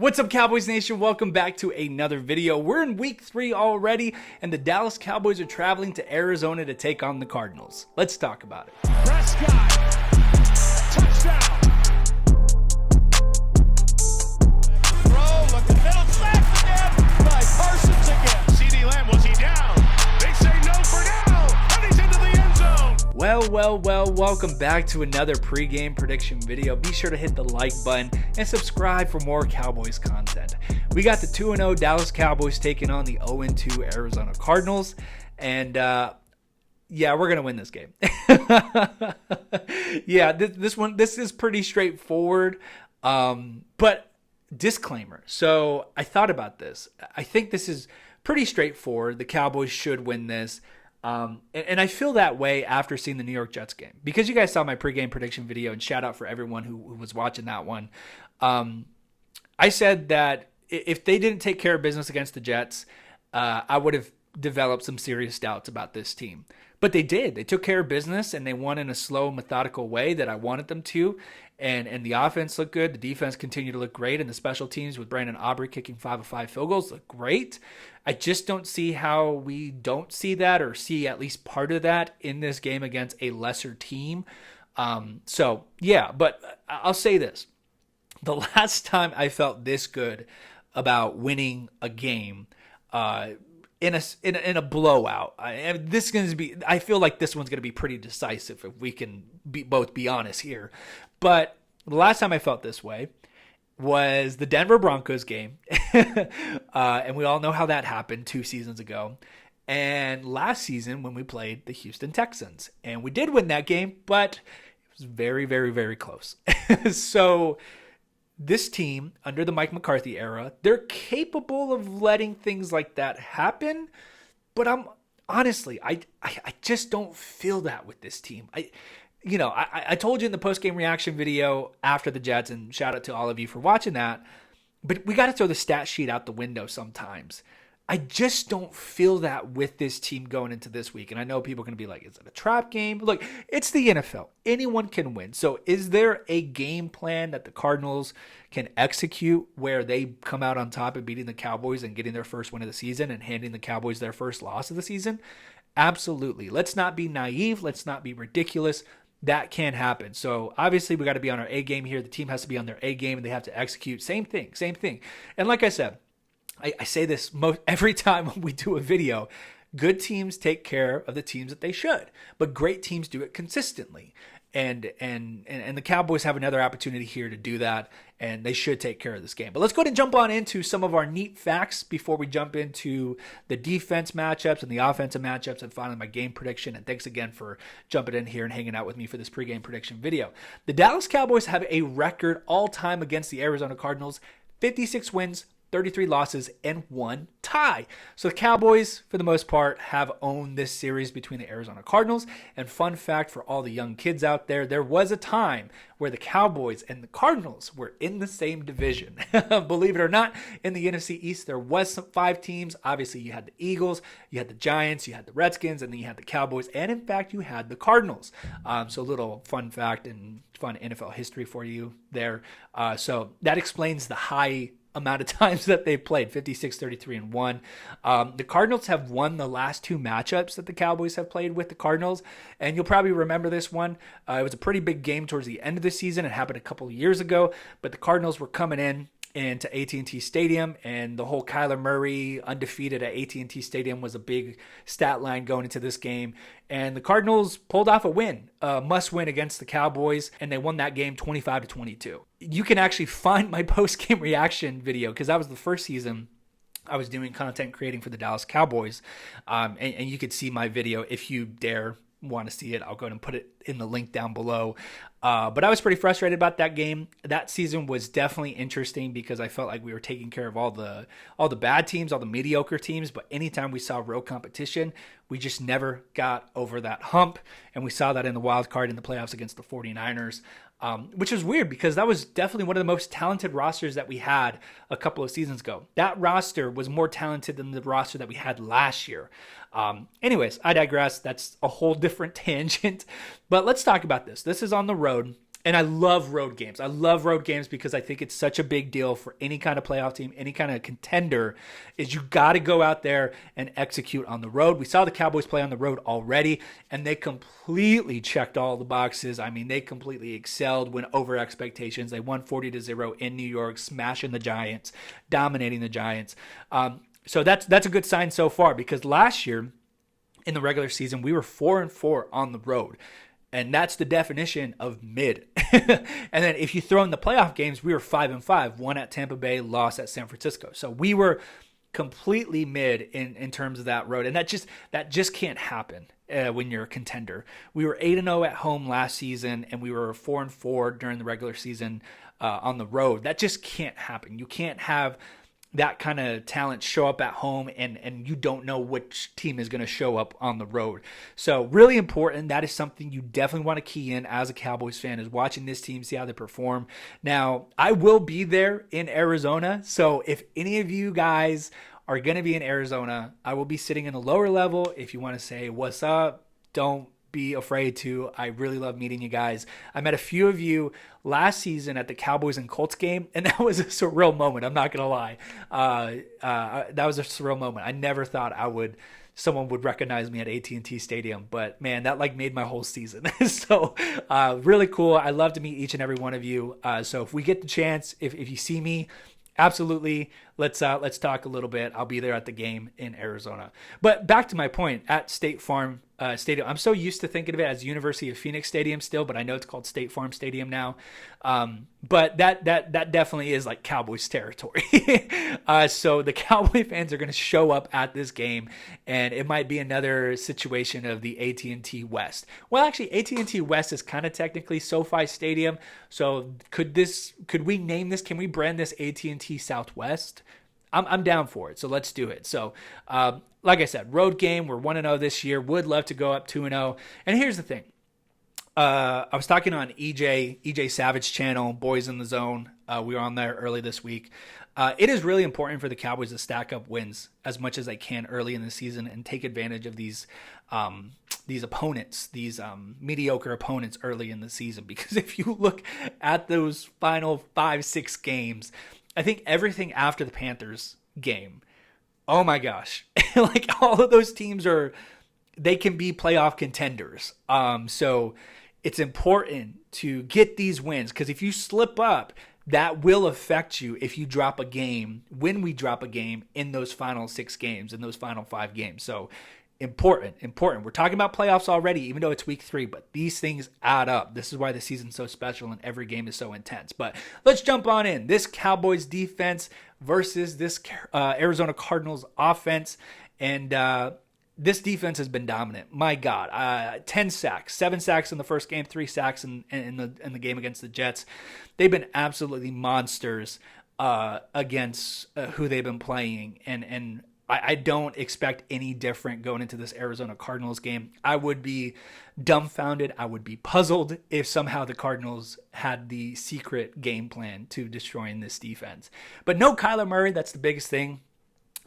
What's up, Cowboys Nation? Welcome back to another video. We're in week 3 already, and the Dallas Cowboys are traveling to Arizona to take on the Cardinals. Let's talk about it. Prescott, touchdown. Throw, look at middle, sacked again by Parsons again. CD Lamb, was he down? They say no for now, and he's into the end zone. Well, welcome back to another pregame prediction video. Be sure to hit the like button and subscribe for more Cowboys content. We got the 2-0 Dallas Cowboys taking on the 0-2 Arizona Cardinals, and yeah, we're gonna win this game. Yeah, this is pretty straightforward, but disclaimer. So I thought about this. I think this is pretty straightforward. The Cowboys should win this. And I feel that way after seeing the New York Jets game, because you guys saw my pregame prediction video, and shout out for everyone who was watching that one. I said that if they didn't take care of business against the Jets, I would have developed some serious doubts about this team. But they did. They took care of business, and they won in a slow, methodical way that I wanted them to. And the offense looked good. The defense continued to look great. And the special teams with Brandon Aubrey kicking 5 of 5 field goals look great. I just don't see how we don't see that, or see at least part of that in this game against a lesser team. So, yeah, but I'll say this. The last time I felt this good about winning a game in a blowout, I feel like this one's going to be pretty decisive if we can both be honest here. But the last time I felt this way was the Denver Broncos game. And we all know how that happened 2 seasons ago. And last season when we played the Houston Texans. And we did win that game, but it was very, very, very close. So this team, under the Mike McCarthy era, they're capable of letting things like that happen. But I just don't feel that with this team. I told you in the post-game reaction video after the Jets, and shout out to all of you for watching that, but we got to throw the stat sheet out the window sometimes. I just don't feel that with this team going into this week. And I know people are going to be like, is it a trap game? Look, it's the NFL. Anyone can win. So is there a game plan that the Cardinals can execute where they come out on top of beating the Cowboys and getting their first win of the season and handing the Cowboys their first loss of the season? Absolutely. Let's not be naive. Let's not be ridiculous. That can happen. So obviously we got to be on our A game here. The team has to be on their A game, and they have to execute. Same thing. And like I said, I say this every time we do a video. Good teams take care of the teams that they should, but great teams do it consistently. And the Cowboys have another opportunity here to do that, and they should take care of this game. But let's go ahead and jump on into some of our neat facts before we jump into the defense matchups and the offensive matchups, and finally my game prediction. And thanks again for jumping in here and hanging out with me for this pregame prediction video. The Dallas Cowboys have a record all-time against the Arizona Cardinals: 56 wins, 33 losses, and 1 tie. So the Cowboys, for the most part, have owned this series between the Arizona Cardinals. And fun fact for all the young kids out there, there was a time where the Cowboys and the Cardinals were in the same division. Believe it or not, in the NFC East, there was 5 teams. Obviously, you had the Eagles, you had the Giants, you had the Redskins, and then you had the Cowboys, and in fact, you had the Cardinals. So a little fun fact and fun NFL history for you there. So that explains the high amount of times that they played, 56, 33, and 1. The Cardinals have won the last 2 matchups that the Cowboys have played with the Cardinals, and you'll probably remember this one. It was a pretty big game towards the end of the season. It happened a couple of years ago, but the Cardinals were coming into AT&T Stadium, and the whole Kyler Murray undefeated at AT&T Stadium was a big stat line going into this game. And the Cardinals pulled off a win, a must win against the Cowboys, and they won that game 25-22. You can actually find my post-game reaction video, because that was the first season I was doing content creating for the Dallas Cowboys. And you could see my video if you dare want to see it. I'll go ahead and put it in the link down below. But I was pretty frustrated about that game. That season was definitely interesting because I felt like we were taking care of all the bad teams, all the mediocre teams. But anytime we saw real competition, we just never got over that hump. And we saw that in the wild card in the playoffs against the 49ers. Which is weird because that was definitely one of the most talented rosters that we had a couple of seasons ago. That roster was more talented than the roster that we had last year. Anyways, I digress. That's a whole different tangent. But let's talk about this. This is on the road And I love road games. I love road games because I think it's such a big deal for any kind of playoff team, any kind of contender, is you got to go out there and execute on the road. We saw the Cowboys play on the road already, and they completely checked all the boxes. I mean, they completely excelled, went over expectations. They won 40-0 in New York, smashing the Giants, dominating the Giants. So that's a good sign so far, because last year in the regular season, we were 4-4 on the road. And that's the definition of mid. And then if you throw in the playoff games, we were 5-5, one at Tampa Bay, lost at San Francisco. So we were completely mid in terms of that road. And that just can't happen when you're a contender. We were 8-0 at home last season, and we were 4-4 during the regular season on the road. That just can't happen. You can't have that kind of talent show up at home and you don't know which team is going to show up on the road. So really important. That is something you definitely want to key in as a Cowboys fan, is watching this team, see how they perform. Now, I will be there in Arizona. So if any of you guys are going to be in Arizona, I will be sitting in a lower level. If you want to say, what's up, don't be afraid to. I really love meeting you guys. I met a few of you last season at the Cowboys and Colts game, and that was a surreal moment. I'm not going to lie. That was a surreal moment. I never thought someone would recognize me at AT&T Stadium, but man, that like made my whole season. So really cool. I love to meet each and every one of you. So if we get the chance, if you see me, absolutely, let's talk a little bit. I'll be there at the game in Arizona. But back to my point, at State Farm Stadium, I'm so used to thinking of it as University of Phoenix Stadium still, but I know it's called State Farm Stadium now. But that definitely is like Cowboys territory. So the Cowboy fans are going to show up at this game, and it might be another situation of the AT&T West. Well, actually, AT&T West is kind of technically SoFi Stadium. So could we name this? Can we brand this AT&T Southwest? I'm down for it. So let's do it. So, like I said, road game. We're 1-0 this year. Would love to go up 2-0. And here's the thing. I was talking on EJ Savage channel, Boys in the Zone. We were on there early this week. It is really important for the Cowboys to stack up wins as much as they can early in the season and take advantage of these opponents, these mediocre opponents early in the season. Because if you look at those final 5-6 games, I think everything after the Panthers game, oh my gosh, like all of those teams they can be playoff contenders. So it's important to get these wins, because if you slip up, that will affect you if you drop a game, when we drop a game in those final 6 games, in those final 5 games. So important. We're talking about playoffs already, even though it's week 3, but these things add up. This is why the season's so special and every game is so intense. But let's jump on in. This Cowboys defense versus this Arizona Cardinals offense. And this defense has been dominant. My God, 10 sacks, 7 sacks in the first game, 3 sacks in the game against the Jets. They've been absolutely monsters against who they've been playing. And I don't expect any different going into this Arizona Cardinals game. I would be dumbfounded. I would be puzzled if somehow the Cardinals had the secret game plan to destroying this defense. But no Kyler Murray. That's the biggest thing.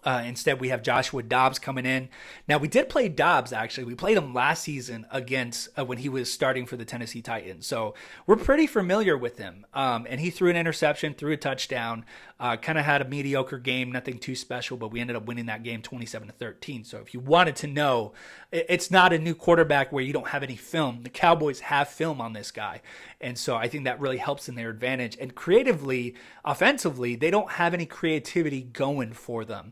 Instead, we have Joshua Dobbs coming in. Now, we did play Dobbs, actually. We played him last season against when he was starting for the Tennessee Titans. So we're pretty familiar with him. And he threw an interception, threw a touchdown, kind of had a mediocre game, nothing too special, but we ended up winning that game 27-13. So if you wanted to know, it's not a new quarterback where you don't have any film. The Cowboys have film on this guy. And so I think that really helps in their advantage. And creatively, offensively, they don't have any creativity going for them.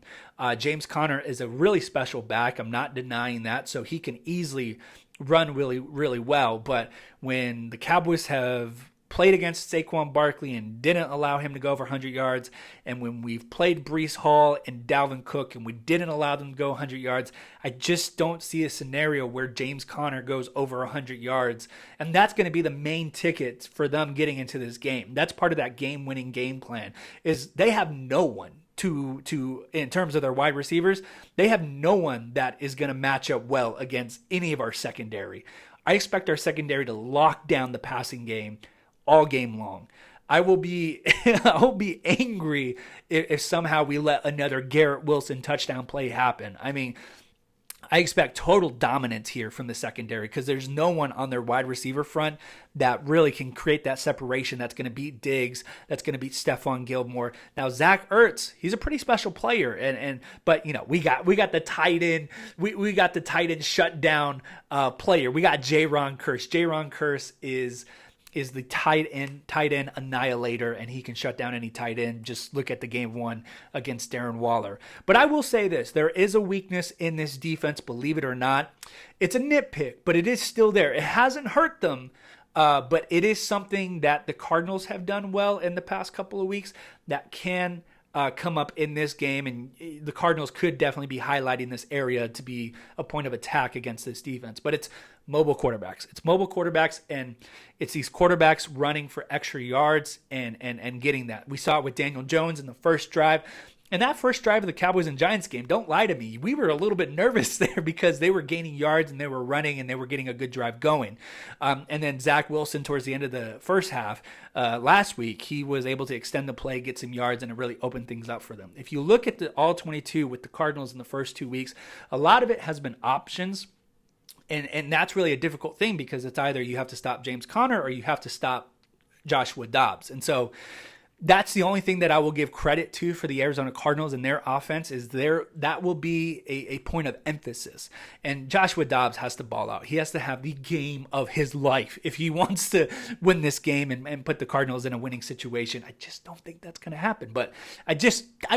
James Conner is a really special back. I'm not denying that. So he can easily run really, really well. But when the Cowboys have played against Saquon Barkley and didn't allow him to go over 100 yards, and when we've played Breece Hall and Dalvin Cook and we didn't allow them to go 100 yards, I just don't see a scenario where James Conner goes over 100 yards. And that's going to be the main ticket for them getting into this game. That's part of that game-winning game plan, is they have no one to in terms of their wide receivers, they have no one that is going to match up well against any of our secondary. I expect our secondary to lock down the passing game all game long. I will be angry if somehow we let another Garrett Wilson touchdown play happen. I mean, I expect total dominance here from the secondary because there's no one on their wide receiver front that really can create that separation that's going to beat Diggs, that's going to beat Stephon Gilmore. Now, Zach Ertz, he's a pretty special player, but we got the tight end, we got the tight end shutdown player. We got Jaron Kearse. Jaron Kearse is the tight end annihilator, and he can shut down any tight end. Just look at the game one against Darren Waller. But I will say this, there is a weakness in this defense, believe it or not. It's a nitpick, but it is still there. It hasn't hurt them, but it is something that the Cardinals have done well in the past couple of weeks that can come up in this game, and the Cardinals could definitely be highlighting this area to be a point of attack against this defense. But it's mobile quarterbacks. It's mobile quarterbacks, and it's these quarterbacks running for extra yards and getting that. We saw it with Daniel Jones in the first drive. And that first drive of the Cowboys and Giants game, don't lie to me, we were a little bit nervous there because they were gaining yards and they were running and they were getting a good drive going. And then Zach Wilson, towards the end of the first half last week, he was able to extend the play, get some yards, and it really opened things up for them. If you look at the all 22 with the Cardinals in the first 2 weeks, a lot of it has been options. And that's really a difficult thing because it's either you have to stop James Conner or you have to stop Joshua Dobbs. And so that's the only thing that I will give credit to for the Arizona Cardinals and their offense is that will be a point of emphasis. And Joshua Dobbs has to ball out. He has to have the game of his life if he wants to win this game and put the Cardinals in a winning situation. I just don't think that's going to happen. But I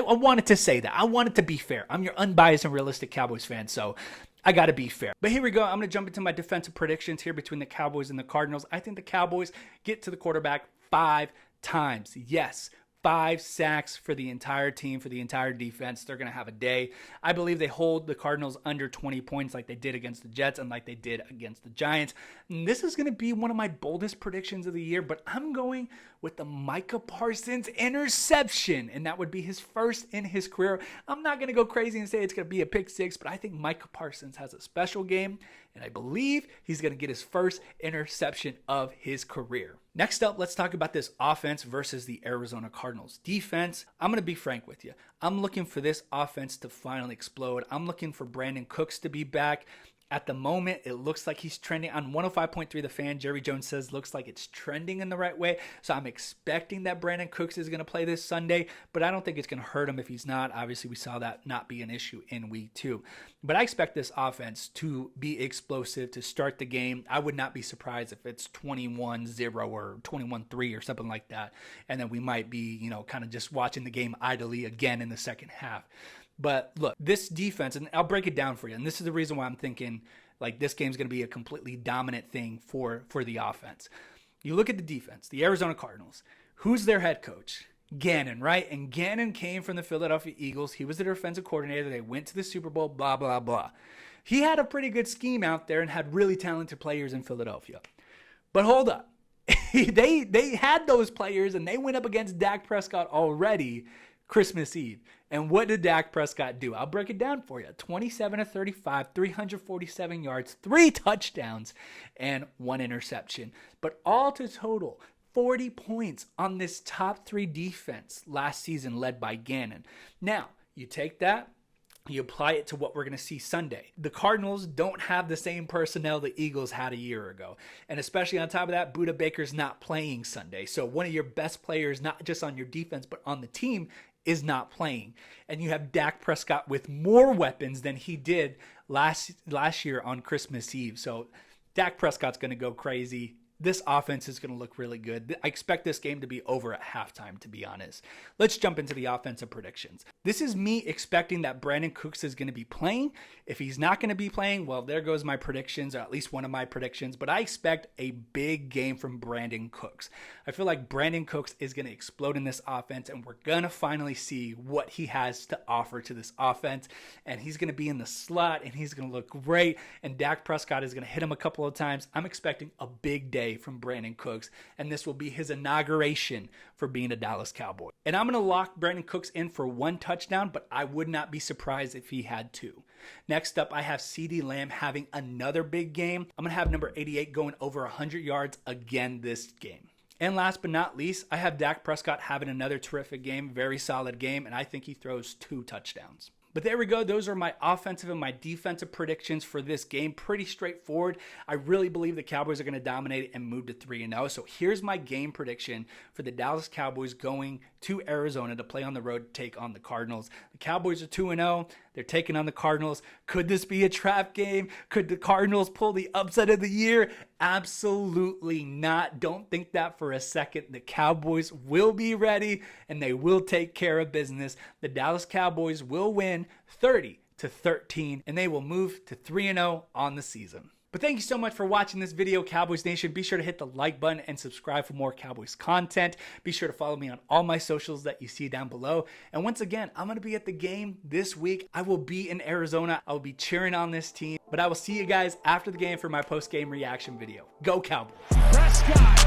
wanted to say that. I wanted to be fair. I'm your unbiased and realistic Cowboys fan, so I got to be fair. But here we go. I'm going to jump into my defensive predictions here between the Cowboys and the Cardinals. I think the Cowboys get to the quarterback 5 times. Yes, 5 sacks for the entire team, for the entire defense. They're going to have a day. I believe they hold the Cardinals under 20 points like they did against the Jets and like they did against the Giants. And this is going to be one of my boldest predictions of the year, but I'm going with the Micah Parsons interception, and that would be his first in his career. I'm not going to go crazy and say it's going to be a pick six, but I think Micah Parsons has a special game, and I believe he's going to get his first interception of his career. Next up, let's talk about this offense versus the Arizona Cardinals defense. I'm going to be frank with you. I'm looking for this offense to finally explode. I'm looking for Brandon Cooks to be back. At the moment, it looks like he's trending on 105.3 The Fan. Jerry Jones says looks like it's trending in the right way. So I'm expecting that Brandon Cooks is going to play this Sunday, but I don't think it's going to hurt him if he's not. Obviously, we saw that not be an issue in week 2. But I expect this offense to be explosive to start the game. I would not be surprised if it's 21-0 or 21-3 or something like that. And then we might be, kind of just watching the game idly again in the second half. But look, this defense, and I'll break it down for you, and this is the reason why I'm thinking like this game's going to be a completely dominant thing for the offense. You look at the defense, the Arizona Cardinals. Who's their head coach? Gannon, right? And Gannon came from the Philadelphia Eagles. He was the defensive coordinator. They went to the Super Bowl, blah, blah, blah. He had a pretty good scheme out there and had really talented players in Philadelphia. But hold up. They had those players, and they went up against Dak Prescott already Christmas Eve. And what did Dak Prescott do? I'll break it down for you. 27 of 35, 347 yards, 3 touchdowns, and 1 interception. But all to total, 40 points on this top 3 defense last season led by Gannon. Now, you take that, you apply it to what we're going to see Sunday. The Cardinals don't have the same personnel the Eagles had a year ago. And especially on top of that, Budda Baker's not playing Sunday. So one of your best players, not just on your defense, but on the team, is not playing. And you have Dak Prescott with more weapons than he did last year on Christmas Eve. So Dak Prescott's going to go crazy. This offense is going to look really good. I expect this game to be over at halftime, to be honest. Let's jump into the offensive predictions. This is me expecting that Brandon Cooks is going to be playing. If he's not going to be playing, well, there goes my predictions, or at least one of my predictions. But I expect a big game from Brandon Cooks. I feel like Brandon Cooks is going to explode in this offense, and we're going to finally see what he has to offer to this offense. And he's going to be in the slot, and he's going to look great. And Dak Prescott is going to hit him a couple of times. I'm expecting a big day from Brandon Cooks, and this will be his inauguration for being a Dallas Cowboy. And I'm going to lock Brandon Cooks in for 1 touchdown, but I would not be surprised if he had 2. Next up, I have CeeDee Lamb having another big game. I'm going to have number 88 going over 100 yards again this game. And last but not least, I have Dak Prescott having another terrific game, very solid game, and I think he throws 2 touchdowns. But there we go. Those are my offensive and my defensive predictions for this game. Pretty straightforward. I really believe the Cowboys are going to dominate and move to 3-0. So here's my game prediction for the Dallas Cowboys going to Arizona to play on the road to take on the Cardinals. The Cowboys are 2-0. They're taking on the Cardinals. Could this be a trap game? Could the Cardinals pull the upset of the year? Absolutely not. Don't think that for a second. The Cowboys will be ready and they will take care of business. The Dallas Cowboys will win 30-13 and they will move to 3-0 on the season. But thank you so much for watching this video, Cowboys Nation. Be sure to hit the like button and subscribe for more Cowboys content. Be sure to follow me on all my socials that you see down below. And once again, I'm going to be at the game this week. I will be in Arizona. I will be cheering on this team. But I will see you guys after the game for my post-game reaction video. Go Cowboys! Prescott.